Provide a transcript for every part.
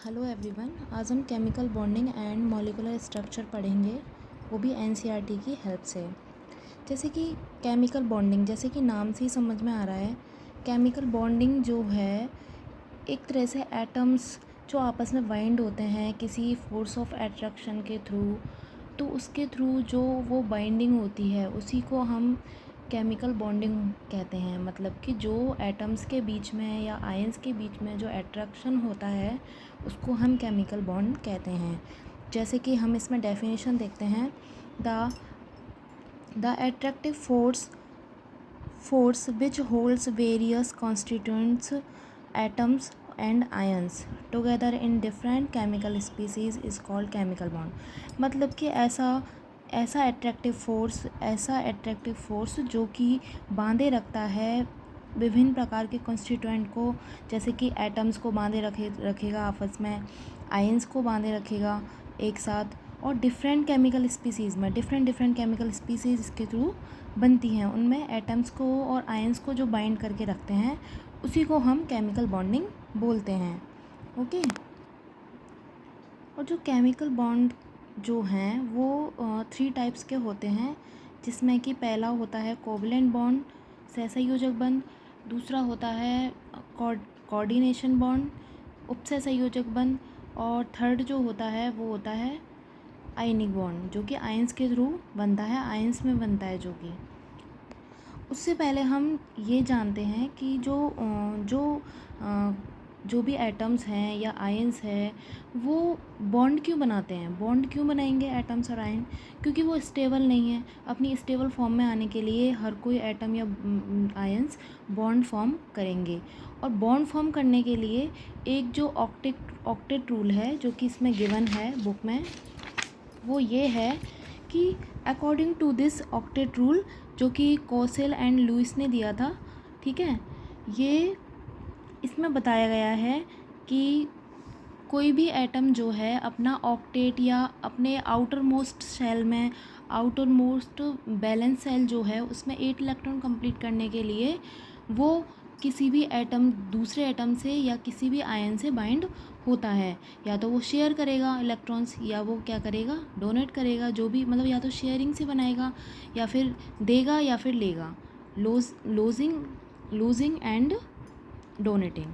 Hello everyone, आज हम chemical bonding and molecular structure पढ़ेंगे, वो भी एनसीईआरटी की हेल्प से। जैसे कि केमिकल बॉन्डिंग, जैसे कि नाम से ही समझ में आ रहा है, केमिकल बॉन्डिंग जो है एक तरह से एटम्स जो आपस में बाइंड होते हैं किसी फोर्स ऑफ अट्रैक्शन के थ्रू, तो उसके थ्रू जो वो बाइंडिंग होती है उसी को हम केमिकल बॉन्डिंग कहते हैं। मतलब कि जो एटम्स के बीच में या आयंस के बीच में जो अट्रैक्शन होता है उसको हम केमिकल बॉन्ड कहते हैं। जैसे कि हम इसमें डेफिनेशन देखते हैं, the attractive force which holds various constituents atoms and ions together in different chemical species is called chemical bond। मतलब कि ऐसा अट्रैक्टिव फोर्स जो कि बांधे रखता है विभिन्न प्रकार के कॉन्स्टिट्यूएंट को, जैसे कि एटम्स को बांधे रखेगा आपस में, आयंस को बांधे रखेगा एक साथ, और डिफरेंट केमिकल स्पीसीज़ इसके थ्रू बनती हैं। उनमें एटम्स को और आयंस को जो बाइंड करके रखते हैं उसी को हम केमिकल बॉन्डिंग बोलते हैं। ओके। और जो केमिकल बॉन्ड जो हैं वो 3 टाइप्स के होते हैं, जिसमें कि पहला होता है कोवलेंट बॉन्ड, सहसंयोजक बंध। दूसरा होता है कोऑर्डिनेशन बॉन्ड, उपसहसंयोजक बंध। और थर्ड जो होता है वो होता है आयनिक बॉन्ड, जो कि आयंस के थ्रू बनता है, आयंस में बनता है। उससे पहले हम ये जानते हैं कि जो भी एटम्स हैं या आयंस है वो बॉन्ड क्यों बनाते हैं, बॉन्ड क्यों बनाएंगे एटम्स और आयन, क्योंकि वो स्टेबल नहीं है। अपनी स्टेबल फॉर्म में आने के लिए हर कोई एटम या आयंस बॉन्ड फॉर्म करेंगे। और बॉन्ड फॉर्म करने के लिए एक जो ऑक्टेट रूल है जो कि इसमें गिवन है बुक में, वो ये है कि according to this octet rule, जो कि कोसेल एंड लुईस ने दिया था, ठीक है, ये इसमें बताया गया है कि कोई भी एटम जो है अपना ऑक्टेट या अपने आउटर मोस्ट बैलेंस सेल जो है उसमें 8 इलेक्ट्रॉन कंप्लीट करने के लिए वो किसी भी एटम दूसरे एटम से या किसी भी आयन से बाइंड होता है। या तो वो शेयर करेगा इलेक्ट्रॉन्स, या वो क्या करेगा, डोनेट करेगा, जो भी, मतलब या तो शेयरिंग से बनाएगा या फिर देगा या फिर लेगा, लूजिंग एंड डोनेटिंग,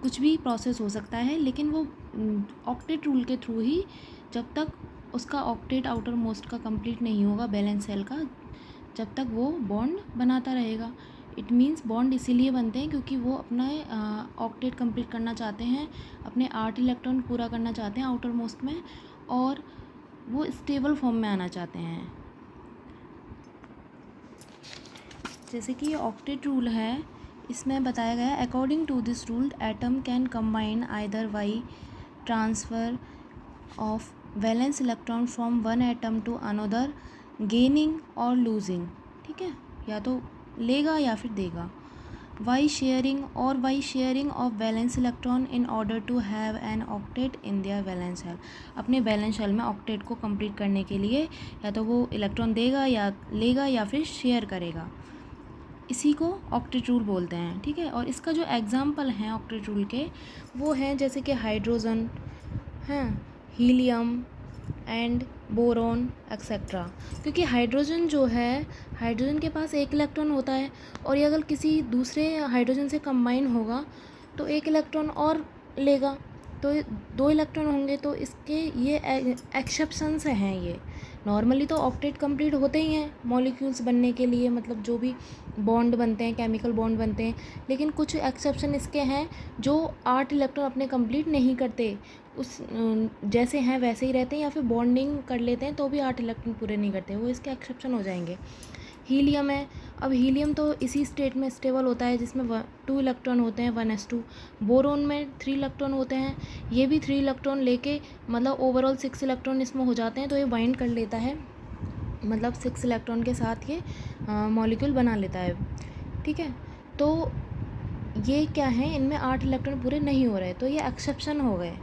कुछ भी प्रोसेस हो सकता है। लेकिन वो ऑक्टेट रूल के थ्रू ही, जब तक उसका ऑक्टेट आउटर मोस्ट का कंप्लीट नहीं होगा बैलेंस सेल का, जब तक वो बॉन्ड बनाता रहेगा। इट मीन्स बॉन्ड इसीलिए बनते हैं क्योंकि वो अपना ऑक्टेट कंप्लीट करना चाहते हैं, अपने 8 इलेक्ट्रॉन पूरा करना चाहते हैं आउटर मोस्ट में, और वो स्टेबल फॉर्म में आना चाहते हैं। जैसे कि ये ऑक्टेट रूल है, इसमें बताया गया है, according to this rule atom can combine either by transfer of valence electron from one atom to another, gaining और लूजिंग, ठीक है, या तो लेगा या फिर देगा। By sharing of valence electron in order to have an octet in their valence shell. अपने वैलेंस शेल में ऑक्टेट को कंप्लीट करने के लिए या तो वो इलेक्ट्रॉन देगा या लेगा या फिर शेयर करेगा। इसी को ऑक्टेट रूल बोलते हैं, ठीक है। और इसका जो एग्जाम्पल हैं ऑक्टेट रूल के, वो हैं जैसे कि हाइड्रोजन हैं, हीलियम एंड बोरॉन एक्सेट्रा। क्योंकि हाइड्रोजन जो है, हाइड्रोजन के पास 1 इलेक्ट्रॉन होता है, और ये अगर किसी दूसरे हाइड्रोजन से कंबाइन होगा तो 1 इलेक्ट्रॉन और लेगा, तो 2 इलेक्ट्रॉन होंगे। तो इसके ये एक्सेप्शंस हैं। ये नॉर्मली तो ऑक्टेट कंप्लीट होते ही हैं मॉलिक्यूल्स बनने के लिए, मतलब जो भी बॉन्ड बनते हैं, केमिकल बॉन्ड बनते हैं। लेकिन कुछ एक्सेप्शन इसके हैं जो 8 इलेक्ट्रॉन अपने कंप्लीट नहीं करते, उस जैसे हैं वैसे ही रहते हैं, या फिर बॉन्डिंग कर लेते हैं तो भी 8 इलेक्ट्रॉन पूरे नहीं करते, वो इसके एक्सेप्शन हो जाएंगे। हीलियम है, अब हीलियम तो इसी स्टेट में स्टेबल होता है जिसमें 2 इलेक्ट्रॉन होते हैं, 1s2। बोरोन में 3 इलेक्ट्रॉन होते हैं, ये भी 3 इलेक्ट्रॉन लेके, मतलब ओवरऑल 6 इलेक्ट्रॉन इसमें हो जाते हैं, तो ये बाइंड कर लेता है, मतलब 6 इलेक्ट्रॉन के साथ ये मॉलिक्यूल बना लेता है, ठीक है। तो ये क्या है, इनमें 8 इलेक्ट्रॉन पूरे नहीं हो रहे, तो ये एक्सेप्शन हो गए।